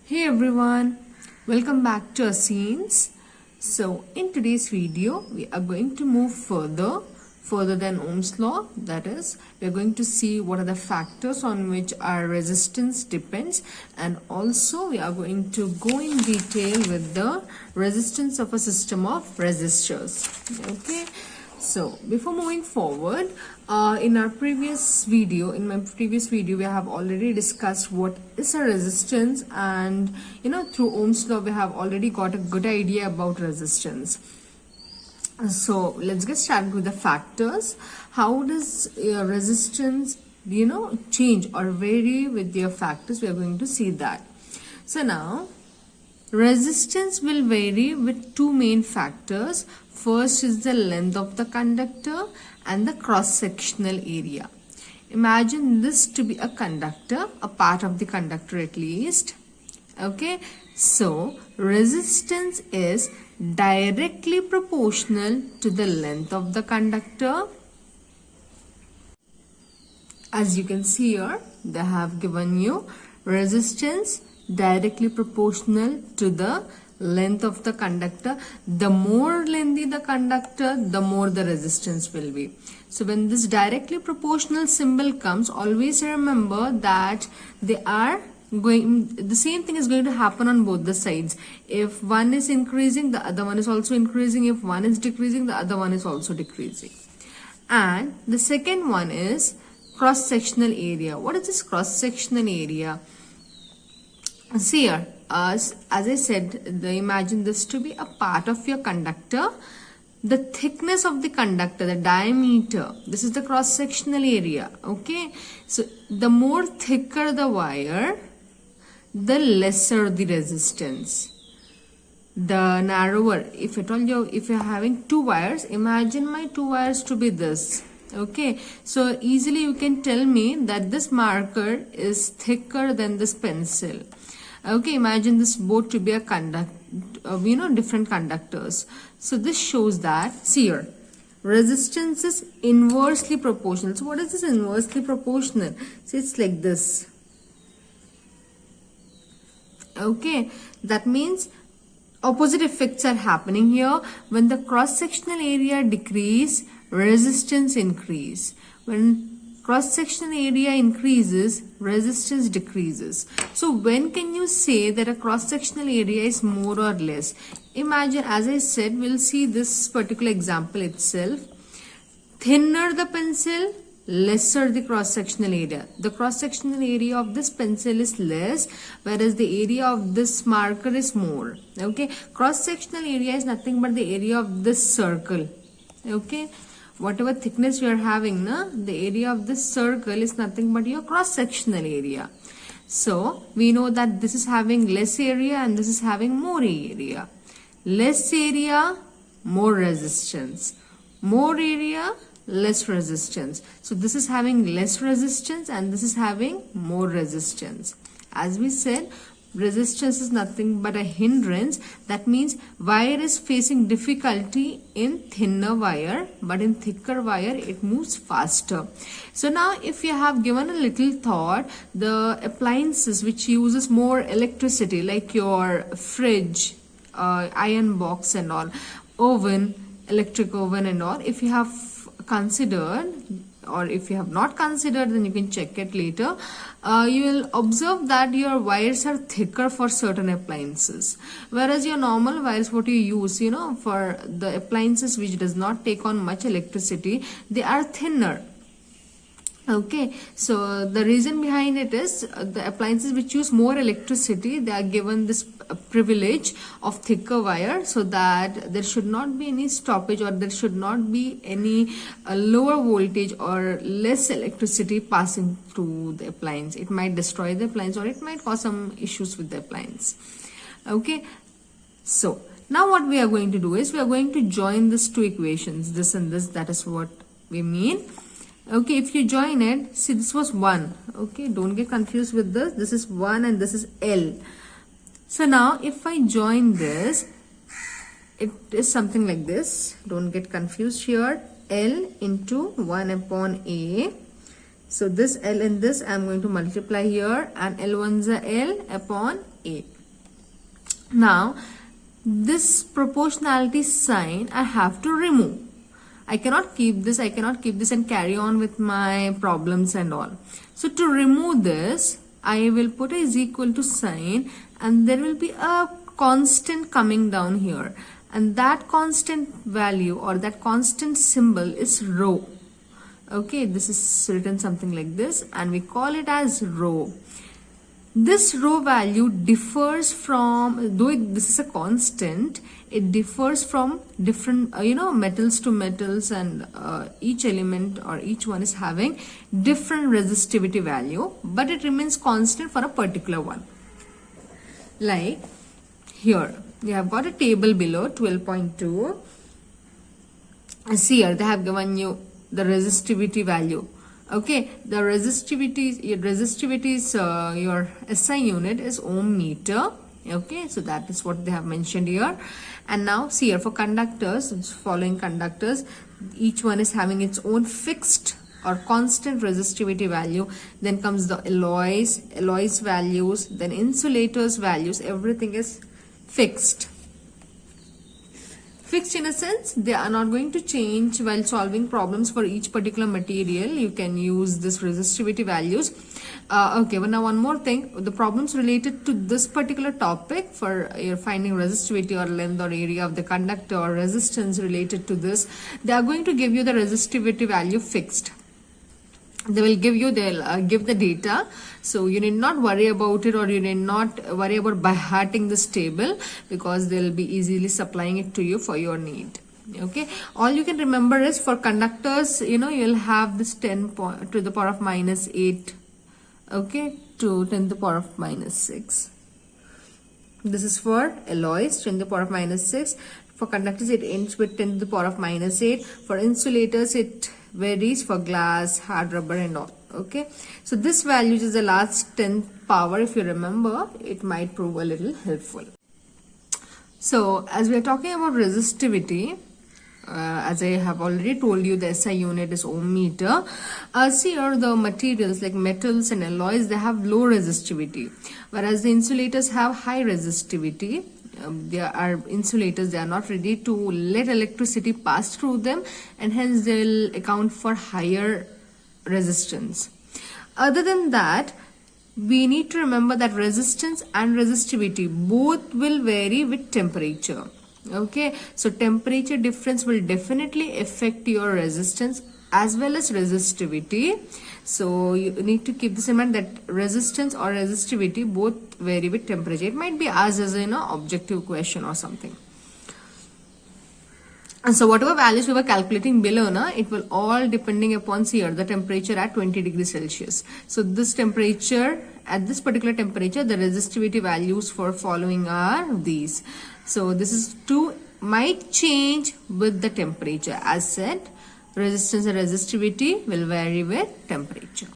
Hey everyone, welcome back to our scenes. So in today's video we are going to move further than Ohm's law. That is, we are going to see what are the factors on which our resistance depends, and also we are going to go in detail with the resistance of a system of resistors. Okay, so before moving forward, in my previous video we have already discussed what is a resistance, and through Ohm's law we have already got a good idea about resistance. So let's get started with the factors. How does resistance change or vary with your factors? We are going to see that. So now resistance will vary with two main factors. First is the length of the conductor and the cross-sectional area. Imagine this to be a conductor, a part of the conductor at least. Okay, so resistance is directly proportional to the length of the conductor. As you can see here, they have given you resistance directly proportional to the length of the conductor. The more lengthy the conductor, the more the resistance will be. So when this directly proportional symbol comes, always remember that the same thing is going to happen on both the sides. If one is increasing, the other one is also increasing. If one is decreasing, the other one is also decreasing. And the second one is cross-sectional area. What is this cross-sectional area? See here, as I said, imagine this to be a part of your conductor. The thickness of the conductor, the diameter, this is the cross-sectional area. Okay, so the more thicker the wire, the lesser the resistance. The narrower, if you're having two wires, imagine my two wires to be this. Okay, so easily you can tell me that this marker is thicker than this pencil. Okay, imagine this both to be a different conductors. So this shows that, see here, resistance is inversely proportional. So what is this inversely proportional? See, it's like this. Okay, that means opposite effects are happening here. When the cross-sectional area decrease, resistance increase. When cross-sectional area increases, resistance decreases. So when can you say that a cross-sectional area is more or less? Imagine, as I said, we'll see this particular example itself. Thinner the pencil, lesser the cross-sectional area. The cross-sectional area of this pencil is less, whereas the area of this marker is more. Okay, cross-sectional area is nothing but the area of this circle. Okay, whatever thickness you are having, the area of this circle is nothing but your cross-sectional area. So we know that this is having less area and this is having more area. Less area, more resistance. More area, less resistance. So this is having less resistance and this is having more resistance. As we said, resistance is nothing but a hindrance. That means wire is facing difficulty in thinner wire, but in thicker wire it moves faster. So now if you have given a little thought, the appliances which uses more electricity, like your fridge, iron box and all, oven, electric oven and all, if you have considered, or if you have not considered, then you can check it later. You will observe that your wires are thicker for certain appliances, whereas your normal wires, what you use, for the appliances which does not take on much electricity, they are thinner. Okay, so the reason behind it is the appliances which use more electricity, they are given this privilege of thicker wire, so that there should not be any stoppage, or there should not be any lower voltage or less electricity passing through the appliance. It might destroy the appliance, or it might cause some issues with the appliance. Okay, so now what we are going to do is we are going to join these two equations, this and this. That is what we mean. Okay, if you join it, see, this was 1. Okay, don't get confused with this. This is 1 and this is L. So now if I join this, it is something like this. Don't get confused here. L into 1 upon A. So this L and this I am going to multiply here, and L1 is a L upon A. Now this proportionality sign I have to remove. I cannot keep this and carry on with my problems and all. So to remove this, I will put a is equal to sign, and there will be a constant coming down here, and that constant value or that constant symbol is rho. Okay, this is written something like this, and we call it as rho. This rho value differs from, though this is a constant, it differs from different metals to metals, and each element or each one is having different resistivity value, but it remains constant for a particular one. Like here we have got a table below 12.2. See here, they have given you the resistivity value. Okay, the resistivity is your SI unit is ohm meter. Okay, so that is what they have mentioned here. And now see here, for conductors, it's following conductors, each one is having its own fixed or constant resistivity value. Then comes the alloys values, then insulators values. Everything is fixed. Fixed in a sense, they are not going to change while solving problems for each particular material. You can use this resistivity values. Okay, well, now one more thing, the problems related to this particular topic for your finding resistivity or length or area of the conductor or resistance related to this, they are going to give you the resistivity value fixed. They will give you, they'll give the data, so you need not worry about it, or you need not worry about by hearting this table, because they'll be easily supplying it to you for your need. Okay, all you can remember is for conductors, you'll have this 10 to the power of minus 8, okay, to 10 to the power of minus 6. This is for alloys, 10 to the power of minus 6. For conductors, it ends with 10 to the power of minus 8. For insulators, it varies for glass, hard rubber and all. Okay, so this value is the last 10th power. If you remember, it might prove a little helpful. So as we are talking about resistivity, as I have already told you, the SI unit is ohm meter. See here, the materials like metals and alloys, they have low resistivity, whereas the insulators have high resistivity. They are insulators, they are not ready to let electricity pass through them, and hence they will account for higher resistance. Other than that, we need to remember that resistance and resistivity both will vary with temperature. Okay, so temperature difference will definitely affect your resistance as well as resistivity. So you need to keep this in mind, that resistance or resistivity both vary with temperature. It might be asked as an objective question or something. And so whatever values we were calculating below, it will all depending upon here the temperature at 20 degrees Celsius. So this temperature, at this particular temperature, the resistivity values for following are these. So this is might change with the temperature. As said, resistance and resistivity will vary with temperature.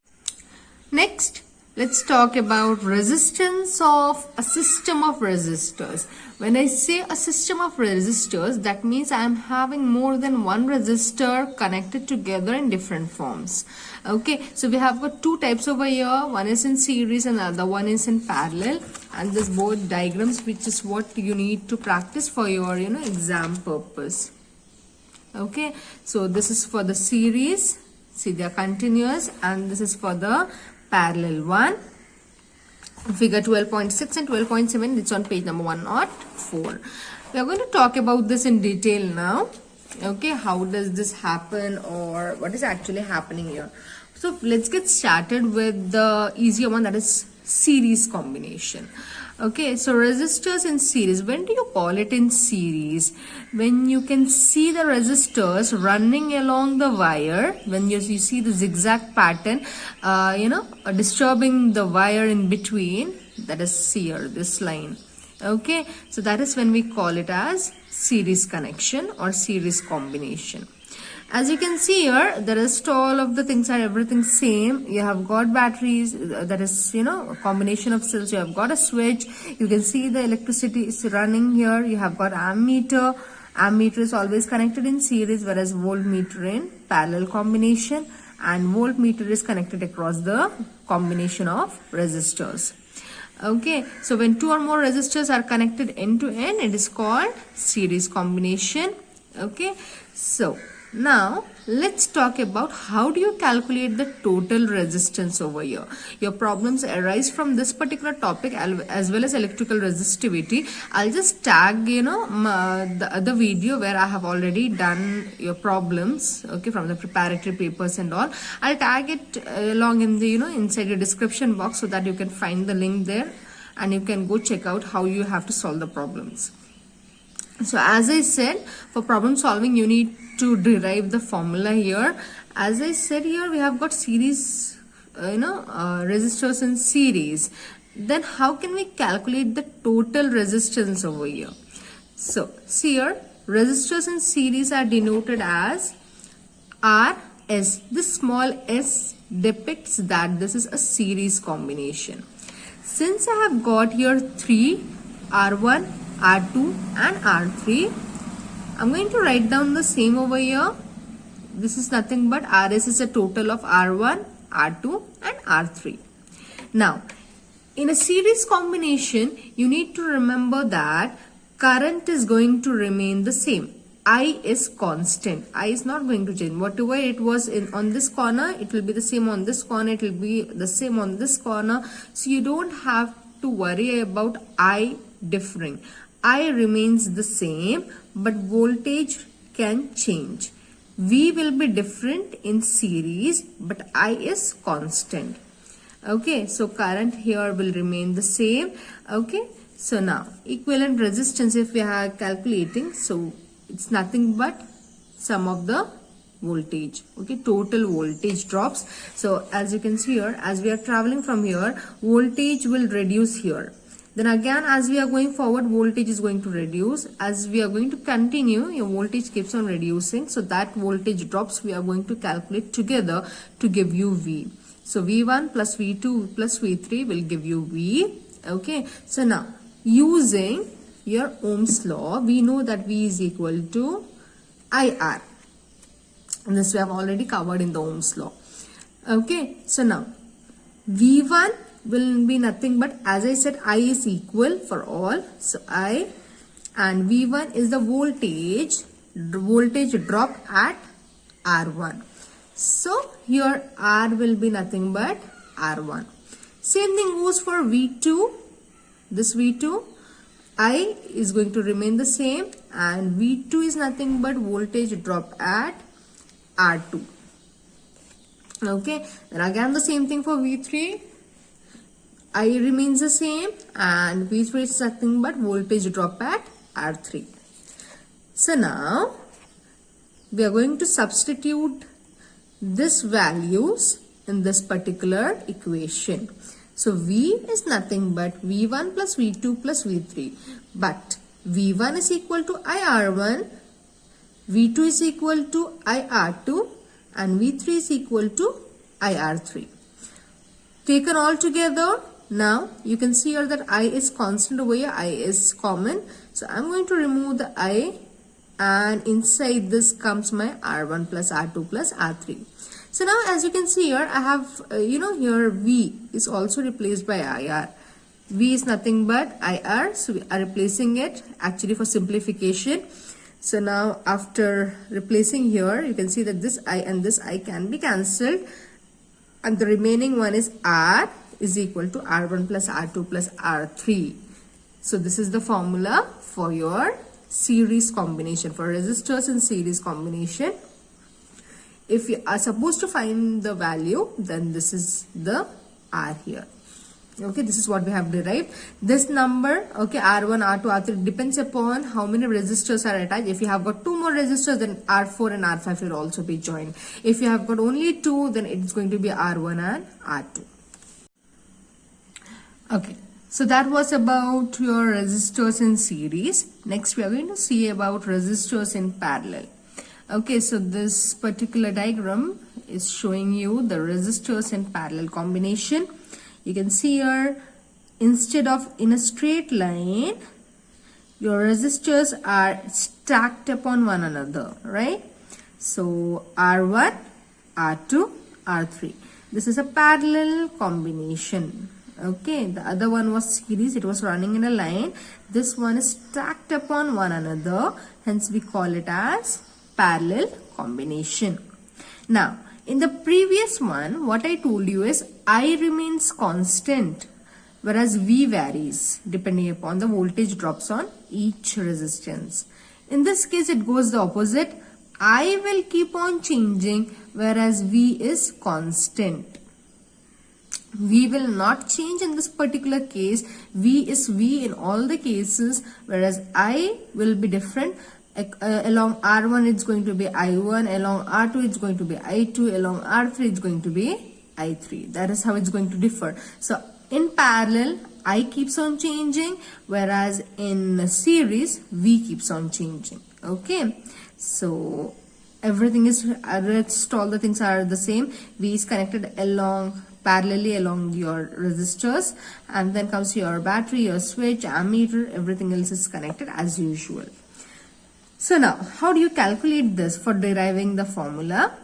Next, let's talk about resistance of a system of resistors. When I say a system of resistors, that means I am having more than one resistor connected together in different forms. Okay, so we have got two types over here. One is in series and the other one is in parallel. And this both diagrams, which is what you need to practice for your exam purpose. Okay, so this is for the series, see they are continuous, and this is for the parallel one. Figure 12.6 and 12.7, it's on page number 104. We are going to talk about this in detail now. Okay, how does this happen, or what is actually happening here? So let's get started with the easier one, that is series combination. Okay, so resistors in series. When do you call it in series? When you can see the resistors running along the wire, when you see the zigzag pattern, disturbing the wire in between, that is here, this line. Okay, so that is when we call it as series connection or series combination. As you can see here, the rest all of the things are everything same. You have got batteries, that is, a combination of cells. You have got a switch. You can see the electricity is running here. You have got ammeter. Ammeter is always connected in series, whereas voltmeter in parallel combination. And voltmeter is connected across the combination of resistors. Okay, so when two or more resistors are connected end to end, it is called series combination. Okay, so now let's talk about how do you calculate the total resistance over here. Your problems arise from this particular topic as well as electrical resistivity. I'll just tag the other video where I have already done your problems, okay, from the preparatory papers and all. I'll tag it along in the inside the description box so that you can find the link there and you can go check out how you have to solve the problems. So as I said, for problem solving you need to derive the formula here. As I said, here we have got series resistors in series. Then how can we calculate the total resistance over here? So see here, resistors in series are denoted as RS. This small s depicts that this is a series combination. Since I have got here 3 R1, R2 and R3, I'm going to write down the same over here. This is nothing but RS is a total of R1, R2 and R3. Now, in a series combination, you need to remember that current is going to remain the same. I is constant. I is not going to change. Whatever it was on this corner, it will be the same on this corner. It will be the same on this corner. So you don't have to worry about I differing. I remains the same, but voltage can change. V will be different in series, but I is constant. Okay, so current here will remain the same. Okay, so now equivalent resistance, if we are calculating, so it's nothing but sum of the voltage. Okay, total voltage drops. So as you can see here, as we are traveling from here, voltage will reduce here. Then again, as we are going forward, voltage is going to reduce. As we are going to continue, your voltage keeps on reducing. So that voltage drops we are going to calculate together to give you V. So V1 plus V2 plus V3 will give you V. Okay. So now, using your Ohm's law, we know that V is equal to IR. And this we have already covered in the Ohm's law. Okay. So now, V1 will be nothing but, as I said, I is equal for all. So I, and V1 is the voltage drop at R1. So here R will be nothing but R1. Same thing goes for V2. This V2, I is going to remain the same, and V2 is nothing but voltage drop at R2. Okay, then again the same thing for V3. I remains the same and V3 is nothing but voltage drop at R3. So now we are going to substitute these values in this particular equation. So V is nothing but V1 plus V2 plus V3. But V1 is equal to IR1, V2 is equal to IR2 and V3 is equal to IR3. Taken all together, now you can see here that I is constant over here, I is common. So I'm going to remove the I, and inside this comes my R1 plus R2 plus R3. So now as you can see here, I have, here V is also replaced by IR. V is nothing but IR, so we are replacing it actually for simplification. So now after replacing here, you can see that this I and this I can be cancelled, and the remaining one is R is equal to R1 plus R2 plus R3. So this is the formula for your series combination, for resistors in series combination. If you are supposed to find the value, then this is the R here. Okay, this is what we have derived. This number, okay, R1, R2, R3 depends upon how many resistors are attached. If you have got two more resistors, then R4 and R5 will also be joined. If you have got only two, then it's going to be R1 and R2. Okay, so that was about your resistors in series. Next, we are going to see about resistors in parallel. Okay, so this particular diagram is showing you the resistors in parallel combination. You can see here, instead of in a straight line, your resistors are stacked upon one another, right? So R1, R2, R3. This is a parallel combination. Okay, the other one was series, it was running in a line. This one is stacked upon one another, hence we call it as parallel combination. Now, in the previous one, what I told you is I remains constant, whereas V varies depending upon the voltage drops on each resistance. In this case, it goes the opposite. I will keep on changing, whereas V is constant. V will not change in this particular case. V is V in all the cases, whereas I will be different. Along R1 it's going to be I1, along R2 it's going to be I2, along R3 it's going to be I3. That is how it's going to differ. So in parallel, I keeps on changing, whereas in series, V keeps on changing. Okay, so everything is rest, all the things are the same. V is connected parallelly along your resistors, and then comes your battery, your switch, ammeter, everything else is connected as usual. So now, how do you calculate this for deriving the formula?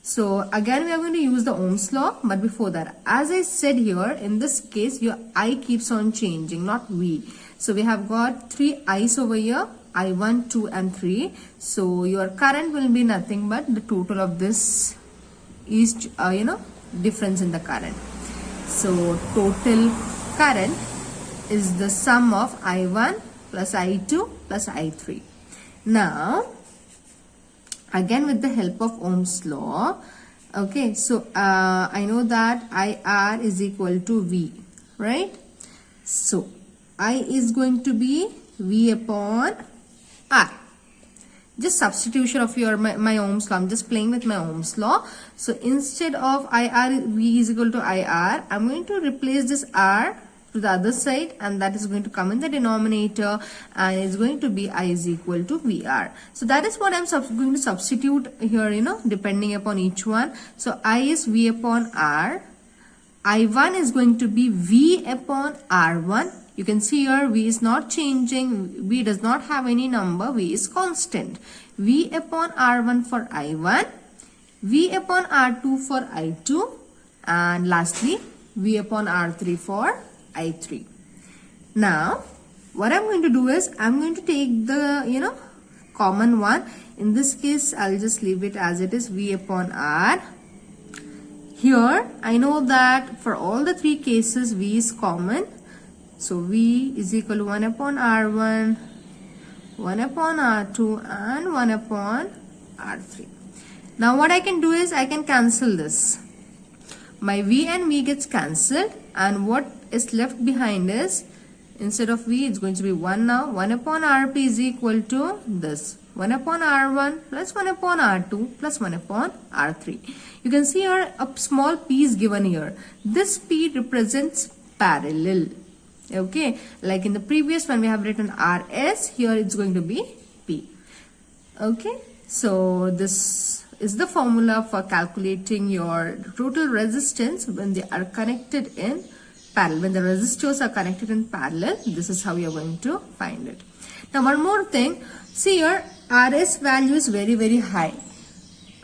So again, we are going to use the Ohm's law, but before that, as I said here, in this case, your I keeps on changing, not V. So we have got 3 I's over here, I1, 2 and 3. So your current will be nothing but the total of this is, difference in the current. So total current is the sum of I1 plus I2 plus I3. Now, again with the help of Ohm's law, okay, so I know that IR is equal to V, right? So I is going to be V upon R. Just substitution of my Ohm's law. I'm just playing with my Ohm's law. So instead of IR, V is equal to IR, I'm going to replace this R to the other side, and that is going to come in the denominator, and it's going to be I is equal to VR. So that is what I'm going to substitute here, depending upon each one. So I is V upon R. I1 is going to be V upon R1. You can see here V is not changing. V does not have any number. V is constant. V upon R1 for I1. V upon R2 for I2. And lastly, V upon R3 for I3. Now, what I'm going to do is, I'm going to take the, common one. In this case, I'll just leave it as it is, V upon R. Here, I know that for all the 3 cases, V is common. So, V is equal to 1 upon R1, 1 upon R2 and 1 upon R3. Now, what I can do is, I can cancel this. My V and V gets cancelled, and what is left behind is, instead of V, it's going to be 1 now. 1 upon Rp is equal to this. 1 upon R1 plus 1 upon R2 plus 1 upon R3. You can see here a small p is given here. This p represents parallel. Okay, like in the previous one we have written RS, here it's going to be P. Okay, so this is the formula for calculating your total resistance when they are connected in parallel. When the resistors are connected in parallel, this is how you are going to find it. Now one more thing, see here RS value is very, very high.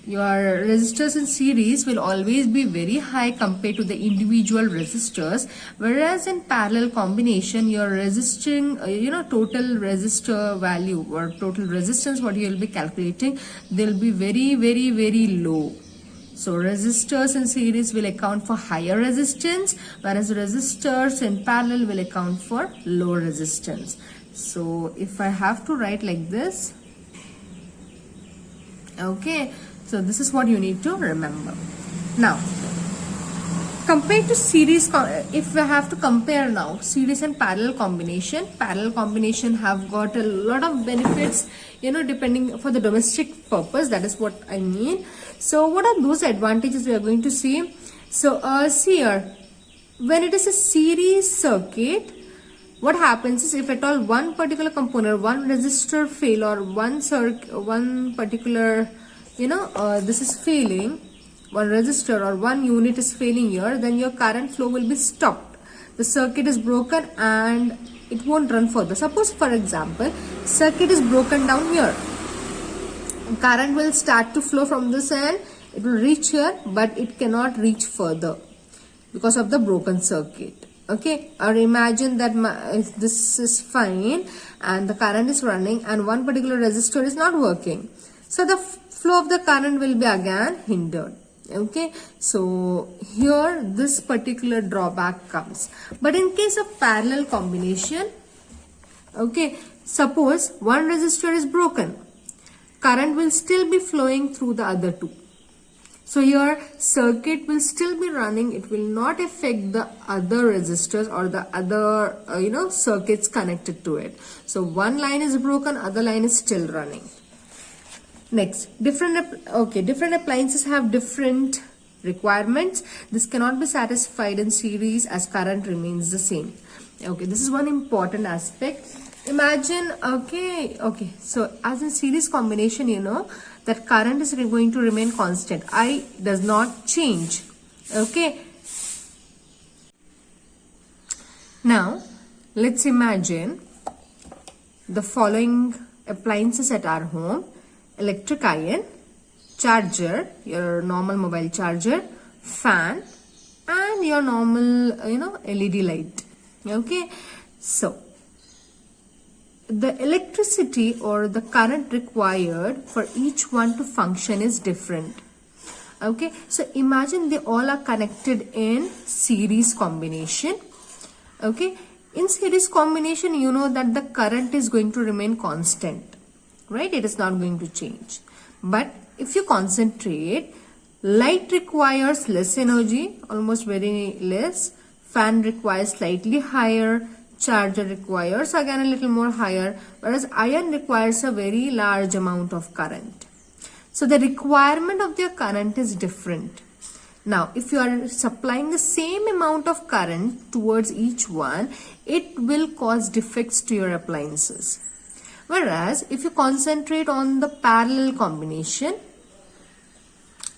Your resistors in series will always be very high compared to the individual resistors, whereas in parallel combination, your resisting, total resistor value or total resistance, what you will be calculating, they'll be very, very, very low. So resistors in series will account for higher resistance, whereas resistors in parallel will account for low resistance. So if I have to write like this, okay, so this is what you need to remember. Now, compared to series, if we have to compare now, series and parallel combination have got a lot of benefits, depending for the domestic purpose. That is what I mean. So what are those advantages we are going to see? So see here, when it is a series circuit, what happens is, if at all one particular component, one resistor fail, or one particular this is failing, one resistor or one unit is failing here, then your current flow will be stopped. The circuit is broken and it won't run further. Suppose, for example, circuit is broken down here. Current will start to flow from this end. It will reach here, but it cannot reach further because of the broken circuit. Okay, or imagine that if this is fine and the current is running and one particular resistor is not working, so the flow of the current will be again hindered. Okay, so here this particular drawback comes. But in case of parallel combination, okay, suppose one resistor is broken, current will still be flowing through the other two. So your circuit will still be running. It will not affect the other resistors or the other circuits connected to it. So one line is broken, other line is still running. Next, different appliances have different requirements. This cannot be satisfied in series as current remains the same. Okay, this is one important aspect. Imagine, so as in series combination, you know that current is going to remain constant. I does not change. Okay. Now, let's imagine the following appliances at our home: electric iron, charger, your normal mobile charger, fan, and your normal, LED light. Okay. So, the electricity or the current required for each one to function is different. Okay, so imagine they all are connected in series combination. Okay, in series combination, you know that the current is going to remain constant, right? It is not going to change. But if you concentrate, light requires less energy, almost very less. Fan requires slightly higher. Charger requires again a little more higher, whereas iron requires a very large amount of current. So the requirement of their current is different. Now, if you are supplying the same amount of current towards each one, it will cause defects to your appliances. Whereas if you concentrate on the parallel combination,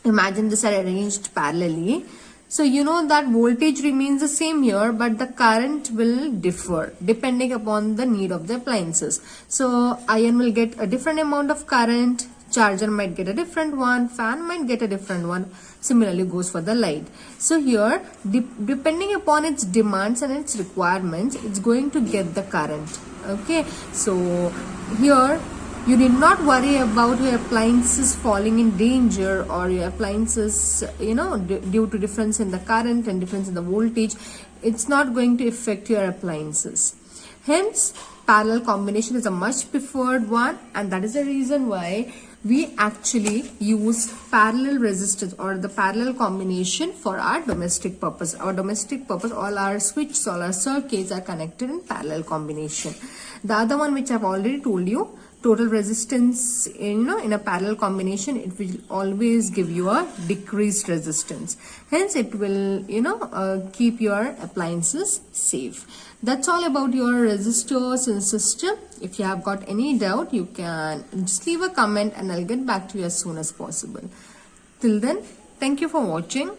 imagine this are arranged parallelly. So you know that voltage remains the same here, but the current will differ depending upon the need of the appliances. So iron will get a different amount of current, charger might get a different one, fan might get a different one. Similarly goes for the light. So here, depending upon its demands and its requirements, it's going to get the current. Okay, so here you need not worry about your appliances falling in danger or your appliances, due to difference in the current and difference in the voltage. It's not going to affect your appliances. Hence, parallel combination is a much preferred one, and that is the reason why we actually use parallel resistors or the parallel combination for our domestic purpose. Our domestic purpose, all our switches, all our circuits are connected in parallel combination. The other one which I've already told you, total resistance in a parallel combination, it will always give you a decreased resistance. Hence, it will keep your appliances safe. That's all about your resistors in system. If you have got any doubt, you can just leave a comment and I'll get back to you as soon as possible. Till then, thank you for watching.